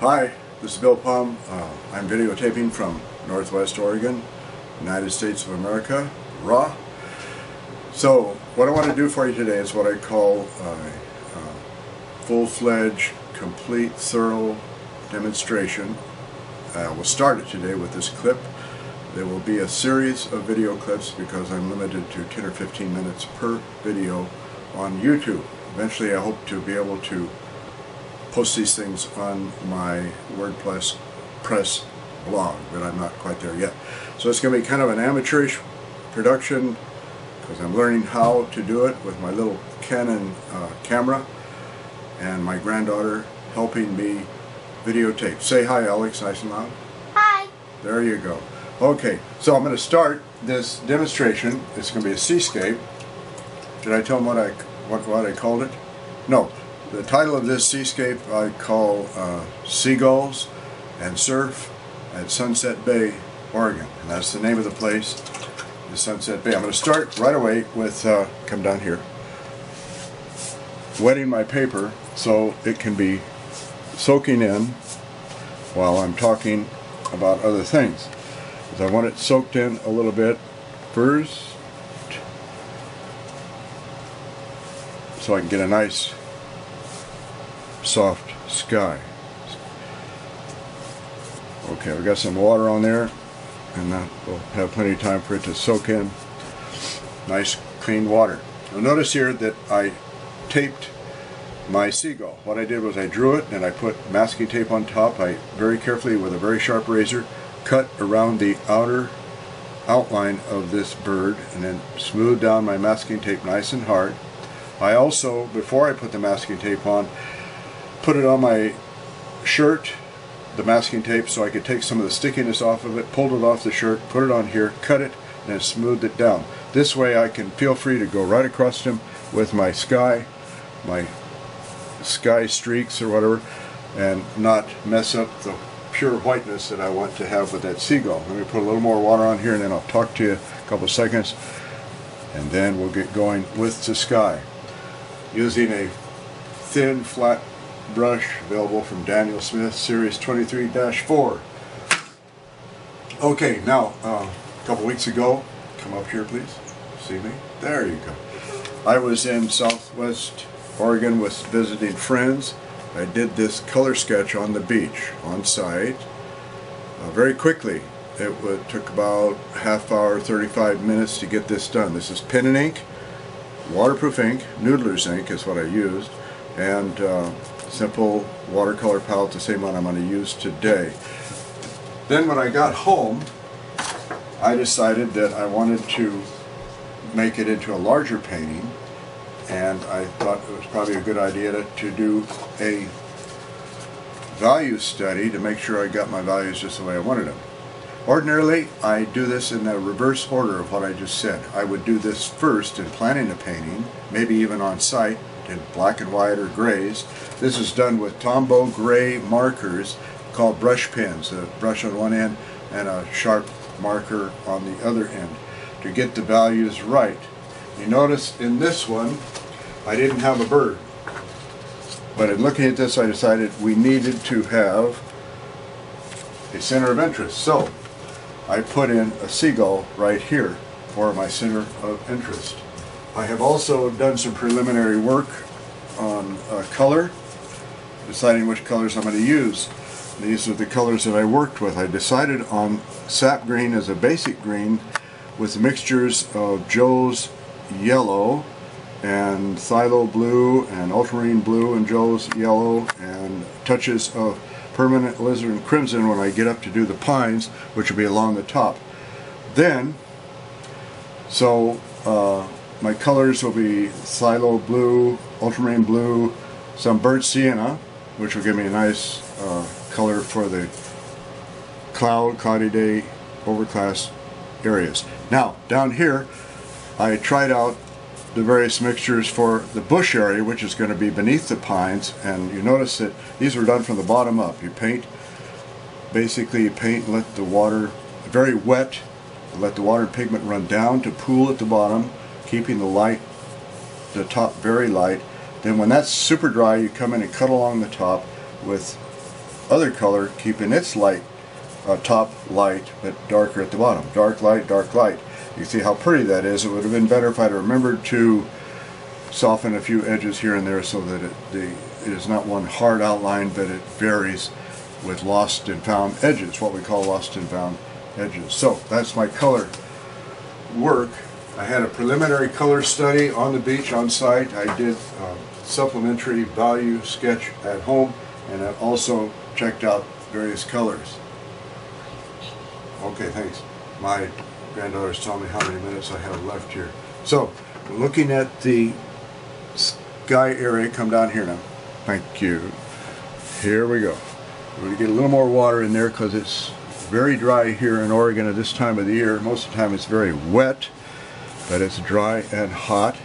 Hi, this is Bill Palm. I'm videotaping from Northwest Oregon, United States of America, raw. So what I want to do for you today is what I call a full-fledged, complete, thorough demonstration. We'll start it today with this clip. There will be a series of video clips because I'm limited to 10 or 15 minutes per video on YouTube. Eventually I hope to be able to post these things on my WordPress blog, but I'm not quite there yet. So it's going to be kind of an amateurish production because I'm learning how to do it with my little Canon camera and my granddaughter helping me videotape. Say hi, Alex, nice and loud. Hi. There you go. Okay, so I'm going to start this demonstration. It's going to be a seascape. Did I tell them what I called it? No. The title of this seascape I call Seagulls and Surf at Sunset Bay, Oregon. And that's the name of the place, the Sunset Bay. I'm going to start right away with, come down here, wetting my paper so it can be soaking in while I'm talking about other things. Because I want it soaked in a little bit first so I can get a nice soft sky. Okay, we got some water on there, and that will have plenty of time for it to soak in. Nice clean water. You'll notice here that I taped my seagull. What I did was I drew it and I put masking tape on top. I very carefully, with a very sharp razor, cut around the outer outline of this bird and then smoothed down my masking tape nice and hard. I also, before I put the masking tape on, put it on my shirt, the masking tape, so I could take some of the stickiness off of it, pulled it off the shirt, put it on here, cut it, and then smoothed it down. This way I can feel free to go right across them with my sky streaks or whatever, and not mess up the pure whiteness that I want to have with that seagull. Let me put a little more water on here and then I'll talk to you a couple seconds, and then we'll get going with the sky. Using a thin, flat brush available from Daniel Smith, Series 23-4. Okay, now, a couple weeks ago, come up here please, see me? There you go. I was in Southwest Oregon with visiting friends. I did this color sketch on the beach, on site, very quickly. It took about half hour, 35 minutes to get this done. This is pen and ink, waterproof ink, Noodler's ink is what I used, and simple watercolor palette, the same one I'm going to use today. Then when I got home, I decided that I wanted to make it into a larger painting, and I thought it was probably a good idea to do a value study to make sure I got my values just the way I wanted them. Ordinarily, I do this in the reverse order of what I just said. I would do this first in planning a painting, maybe even on site, in black and white or grays. This is done with Tombow gray markers called brush pens, a brush on one end and a sharp marker on the other end to get the values right. You notice in this one I didn't have a bird, but in looking at this I decided we needed to have a center of interest, so I put in a seagull right here for my center of interest. I have also done some preliminary work on color, deciding which colors I'm going to use. These are the colors that I worked with. I decided on sap green as a basic green with mixtures of Joe's yellow and phthalo blue and ultramarine blue and Joe's yellow and touches of permanent alizarin crimson when I get up to do the pines, which will be along the top. Then, so my colors will be phthalo blue, ultramarine blue, some burnt sienna, which will give me a nice color for the cloudy day, overcast areas. Now, down here, I tried out the various mixtures for the bush area, which is going to be beneath the pines, and you notice that these were done from the bottom up. You paint, basically you paint and let the water, very wet, let the water and pigment run down to pool at the bottom, keeping the top very light. Then when that's super dry, you come in and cut along the top with other color, keeping its light top light but darker at the bottom. Dark light, dark light. You see how pretty that is. It would have been better if I'd remembered to soften a few edges here and there so that it is not one hard outline, but it varies with lost and found edges, what we call lost and found edges. So that's my color work. I had a preliminary color study on the beach on site. I did a supplementary value sketch at home, and I also checked out various colors. Okay, thanks. My granddaughter's telling me how many minutes I have left here. So, looking at the sky area, come down here now. Thank you. Here we go. We're going to get a little more water in there because it's very dry here in Oregon at this time of the year. Most of the time it's very wet, but it's dry and hot.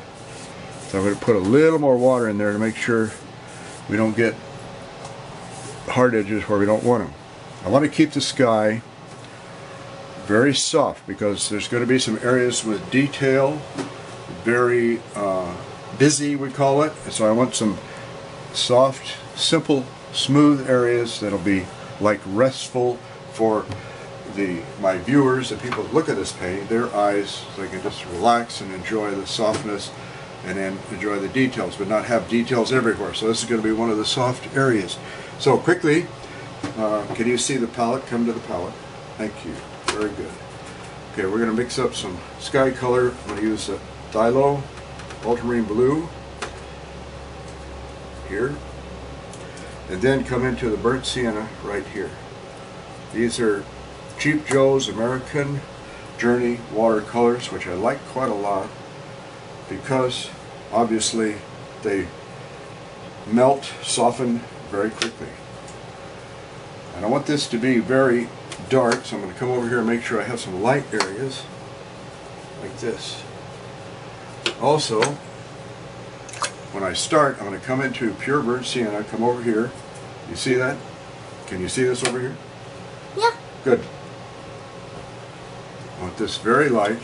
So I'm going to put a little more water in there to make sure we don't get hard edges where we don't want them. I want to keep the sky very soft because there's going to be some areas with detail, very busy we call it, and so I want some soft, simple, smooth areas that'll be like restful for my viewers, the people that look at this painting, their eyes, so they can just relax and enjoy the softness and then enjoy the details, but not have details everywhere. So this is going to be one of the soft areas. So quickly, can you see the palette? Come to the palette. Thank you. Very good. Okay, we're going to mix up some sky color. I'm going to use a Phthalo ultramarine blue here, and then come into the burnt sienna right here. These are Cheap Joe's American Journey watercolors, which I like quite a lot because obviously they melt, soften very quickly. And I want this to be very dark, so I'm going to come over here and make sure I have some light areas like this. Also, when I start, I'm going to come into pure burnt sienna, come over here. You see that? Can you see this over here? Yeah. Good. I want this very light,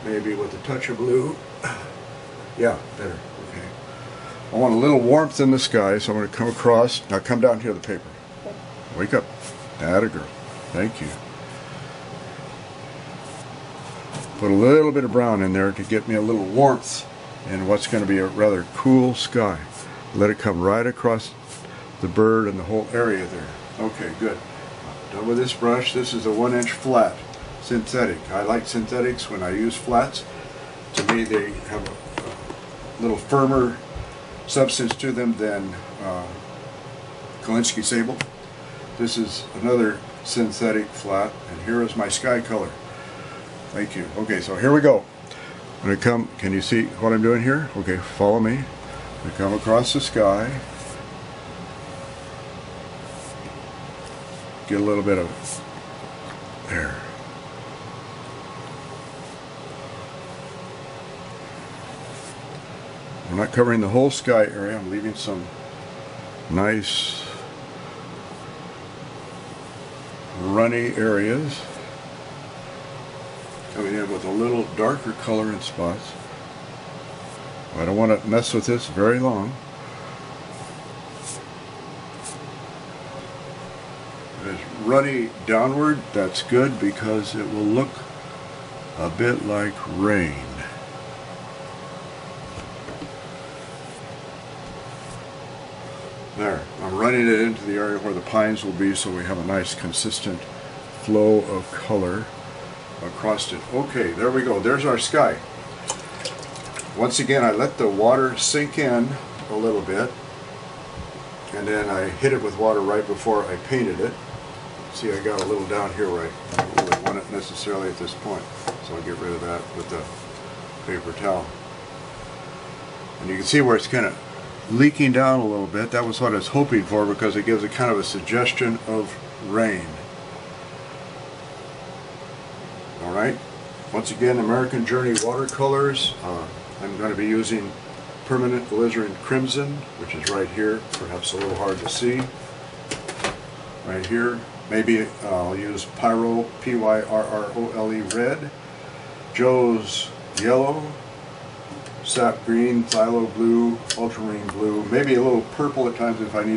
maybe with a touch of blue. Yeah, better. Okay. I want a little warmth in the sky, so I'm going to come across. Now come down here to the paper. Wake up. Atta girl. Thank you. Put a little bit of brown in there to get me a little warmth in what's going to be a rather cool sky. Let it come right across the bird and the whole area there. Okay, good. Done with this brush. This is a 1-inch flat, synthetic. I like synthetics when I use flats. To me, they have a little firmer substance to them than Kolinsky Sable. This is another synthetic flat, and here is my sky color. Thank you. Okay, so here we go. I'm going to come, can you see what I'm doing here? Okay, follow me. We come across the sky. Get a little bit of there. I'm not covering the whole sky area. I'm leaving some nice runny areas. Coming in with a little darker color in spots. I don't want to mess with this very long. If it's runny downward, that's good because it will look a bit like rain. There, I'm running it into the area where the pines will be so we have a nice consistent flow of color across it. Okay, there we go. There's our sky. Once again, I let the water sink in a little bit, and then I hit it with water right before I painted it. See, I got a little down here where I don't really want it necessarily at this point, so I'll get rid of that with the paper towel. And you can see where it's kind of leaking down a little bit. That was what I was hoping for because it gives a kind of a suggestion of rain. Alright, once again, American Journey watercolors. I'm going to be using permanent alizarin crimson, which is right here, perhaps a little hard to see. Right here. Maybe I'll use Pyro, P-Y-R-R-O-L-E red, Joe's yellow, sap green, phthalo blue, ultramarine blue, maybe a little purple at times if I need